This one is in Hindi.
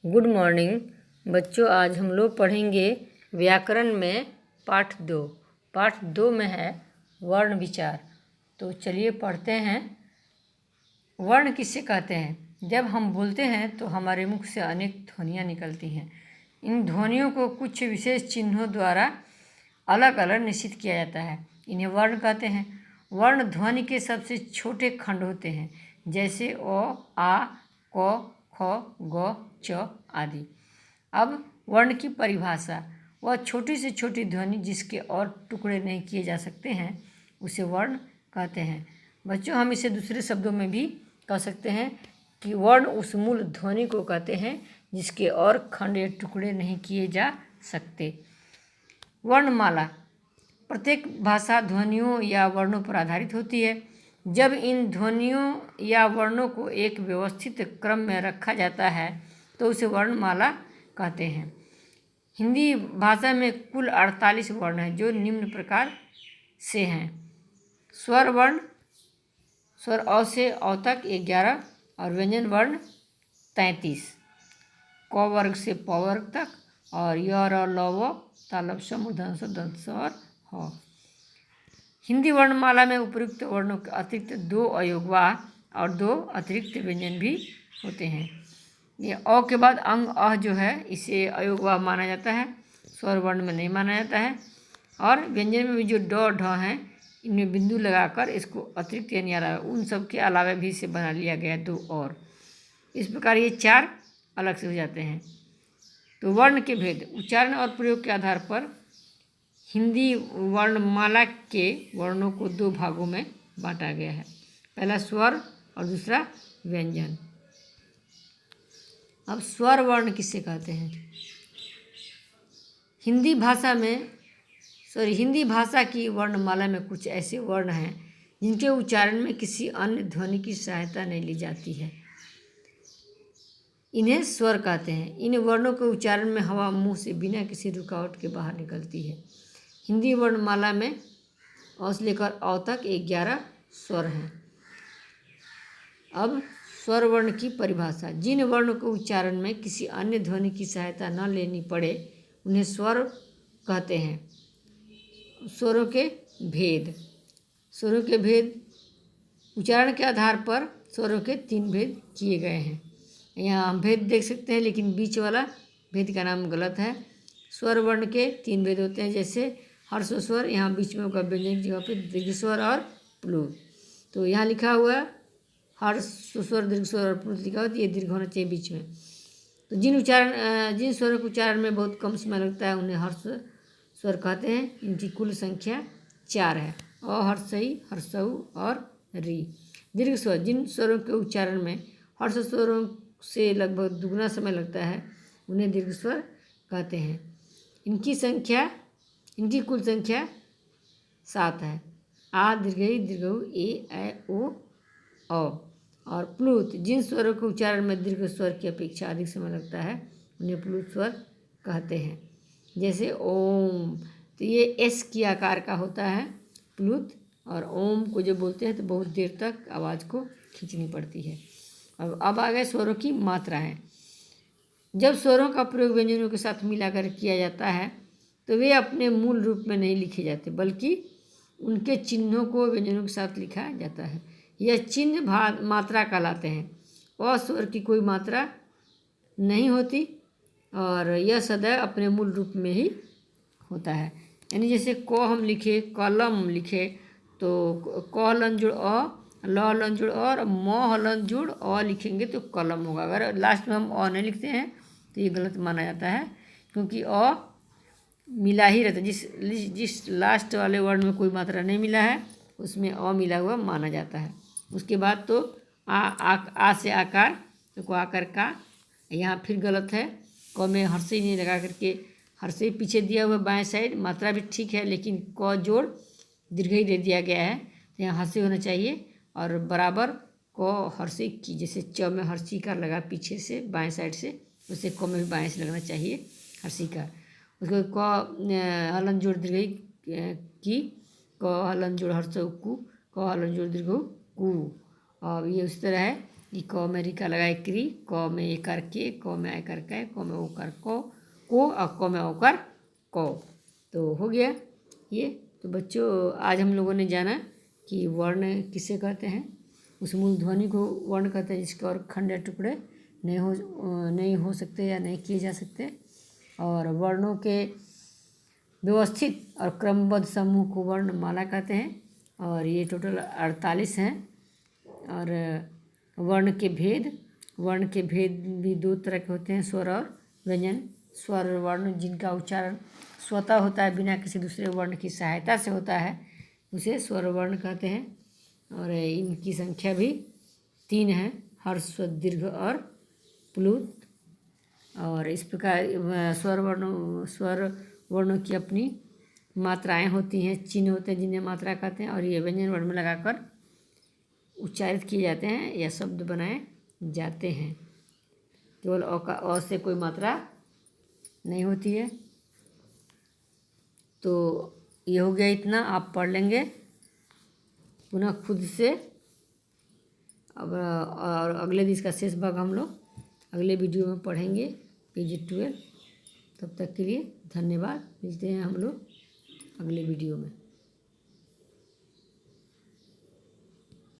गुड मॉर्निंग बच्चों। आज हम लोग पढ़ेंगे व्याकरण में पाठ दो में है वर्ण विचार। तो चलिए पढ़ते हैं। वर्ण किससे कहते हैं? जब हम बोलते हैं तो हमारे मुख से अनेक ध्वनियाँ निकलती हैं। इन ध्वनियों को कुछ विशेष चिन्हों द्वारा अलग अलग निश्चित किया जाता है, इन्हें वर्ण कहते हैं। वर्ण ध्वनि के सबसे छोटे खंड होते हैं, जैसे अ, आ, क, ख, ग, च आदि। अब वर्ण की परिभाषा, वह छोटी से छोटी ध्वनि जिसके और टुकड़े नहीं किए जा सकते हैं उसे वर्ण कहते हैं। बच्चों, हम इसे दूसरे शब्दों में भी कह सकते हैं कि वर्ण उस मूल ध्वनि को कहते हैं जिसके और खंड या टुकड़े नहीं किए जा सकते। वर्णमाला प्रत्येक भाषा ध्वनियों या वर्णों पर आधारित होती है। जब इन ध्वनियों या वर्णों को एक व्यवस्थित क्रम में रखा जाता है तो उसे वर्णमाला कहते हैं। हिंदी भाषा में कुल 48 वर्ण हैं जो निम्न प्रकार से हैं। स्वर वर्ण, स्वर अ से अ तक 11 और व्यंजन वर्ण 33, क वर्ग से प वर्ग तक और य र ल व तालव्य श मूर्धन्य ष दंत स और ह। हिंदी वर्णमाला में उपयुक्त वर्णों के अतिरिक्त 2 अयोगवाह और 2 अतिरिक्त व्यंजन भी होते हैं। ये अ के बाद अंग अह जो है इसे अयोगवाह माना जाता है, स्वर वर्ण में नहीं माना जाता है। और व्यंजन में भी जो ड ढ हैं इनमें बिंदु लगाकर इसको अतिरिक्त यानी अलावा, उन सब के अलावा भी इसे बना लिया गया 2 और। इस प्रकार ये 4 अलग से हो जाते हैं। तो वर्ण के भेद, उच्चारण और प्रयोग के आधार पर हिंदी वर्णमाला के वर्णों को 2 भागों में बांटा गया है, पहला स्वर और दूसरा व्यंजन। अब स्वर वर्ण किससे कहते हैं? हिंदी भाषा की वर्णमाला में कुछ ऐसे वर्ण हैं जिनके उच्चारण में किसी अन्य ध्वनि की सहायता नहीं ली जाती है, इन्हें स्वर कहते हैं। इन वर्णों के उच्चारण में हवा मुंह से बिना किसी रुकावट के बाहर निकलती है। हिंदी वर्णमाला में अ से लेकर अ तक 11 स्वर हैं। अब स्वर वर्ण की परिभाषा, जिन वर्णों के उच्चारण में किसी अन्य ध्वनि की सहायता न लेनी पड़े उन्हें स्वर कहते हैं। स्वरों के भेद, उच्चारण के आधार पर स्वरों के 3 भेद किए गए हैं। यहाँ हम भेद देख सकते हैं, लेकिन बीच वाला भेद का नाम गलत है। स्वर वर्ण के 3 भेद होते हैं, जैसे हर्ष स्वर, यहाँ बीच में होगा व्यंजन की जगह पे दीर्घ स्वर और प्लुत। तो यहाँ लिखा हुआ है हर्ष स्वर दीर्घ स्वर और प्लुत लिखा हुआ, तो ये दीर्घ होना चाहिए बीच में। तो जिन स्वरों के उच्चारण में बहुत कम समय लगता है उन्हें हर्ष स्वर कहते हैं। इनकी कुल संख्या 4 है, अ, हर्षई, हर्षऊ और री। दीर्घ स्वर, जिन स्वरों के उच्चारण में हर्ष स्वरों से लगभग दुगना समय लगता है उन्हें दीर्घ स्वर कहते हैं। इनकी कुल संख्या 7 है, आ, दीर्घई, दीर्घऊ, ए, ऐ, ओ, औ। और प्लुत, जिन स्वरों के उच्चारण में दीर्घ स्वर की अपेक्षा अधिक समय लगता है उन्हें प्लुत स्वर कहते हैं, जैसे ओम। तो ये एस की आकार का होता है प्लुत, और ओम को जब बोलते हैं तो बहुत देर तक आवाज़ को खींचनी पड़ती है। अब आ गए स्वरों की मात्राएं। जब स्वरों का प्रयोग व्यंजनों के साथ मिलाकर किया जाता है तो वे अपने मूल रूप में नहीं लिखे जाते, बल्कि उनके चिन्हों को व्यंजनों के साथ लिखा जाता है। यह चिन्ह मात्रा कहलाते हैं। अ स्वर की कोई मात्रा नहीं होती और यह सदैव अपने मूल रूप में ही होता है। यानी जैसे क हम लिखे, कलम लिखे, तो क हलन जुड़ अ, ल हलन जुड़ और म हलन जुड़ अ लिखेंगे तो कलम होगा। अगर लास्ट में हम अ नहीं लिखते हैं तो ये गलत माना जाता है, क्योंकि अ मिला ही रहता है। जिस लास्ट वाले वर्ड में कोई मात्रा नहीं मिला है उसमें अ मिला हुआ माना जाता है। उसके बाद तो आ से आकार, तो को आकर का, यहाँ फिर गलत है, क में हर्षई नहीं लगा करके हर्षई पीछे दिया हुआ बाएं साइड, मात्रा भी ठीक है लेकिन क जोड़ दीर्घई दे दिया गया है, तो यहाँ हर्षई होना चाहिए। और बराबर क हर्षई की, जैसे च में हर्षी का लगा पीछे से बाएं साइड से, उसे क में भी बाएं से लगना चाहिए हर्षी का। उसको क हलन जोड़ दीर्घई की, क हलन जोड़ हर्षऊ कु, क हलन जोड़ दीर्घऊ कु। और ये उस तरह है ये क में रिका लगाए क्री, क में ए कर के, क में आय कर कै, क में ओ कर को और क में ओ कर को। तो हो गया ये। तो बच्चों आज हम लोगों ने जाना कि वर्ण किसे कहते हैं, उस मूल ध्वनि को वर्ण कहते हैं जिसके और खंड या टुकड़े नहीं हो सकते या नहीं किए जा सकते, और वर्णों के व्यवस्थित और क्रमबद्ध समूह को वर्णमाला कहते हैं। और ये टोटल 48 हैं। और वर्ण के भेद भी दो तरह के होते हैं, स्वर और व्यंजन। स्वर वर्ण जिनका उच्चारण स्वतः होता है, बिना किसी दूसरे वर्ण की सहायता से होता है, उसे स्वर वर्ण कहते हैं। और इनकी संख्या भी 3 है, हर्ष, दीर्घ और प्लुत। और इस प्रकार स्वर वर्णों की अपनी मात्राएं होती हैं, चिन्ह होते हैं जिन्हें मात्रा कहते हैं, और ये व्यंजन वर्ण में लगाकर उच्चारित किए जाते हैं या शब्द बनाए जाते हैं। केवल अ से कोई मात्रा नहीं होती है। तो ये हो गया इतना, आप पढ़ लेंगे पुनः खुद से। अब और अगले दिन इसका शेष भाग हम लोग अगले वीडियो में पढ़ेंगे, पेज 12। तब तक के लिए धन्यवाद। मिलते हैं हम लोग अगले वीडियो में।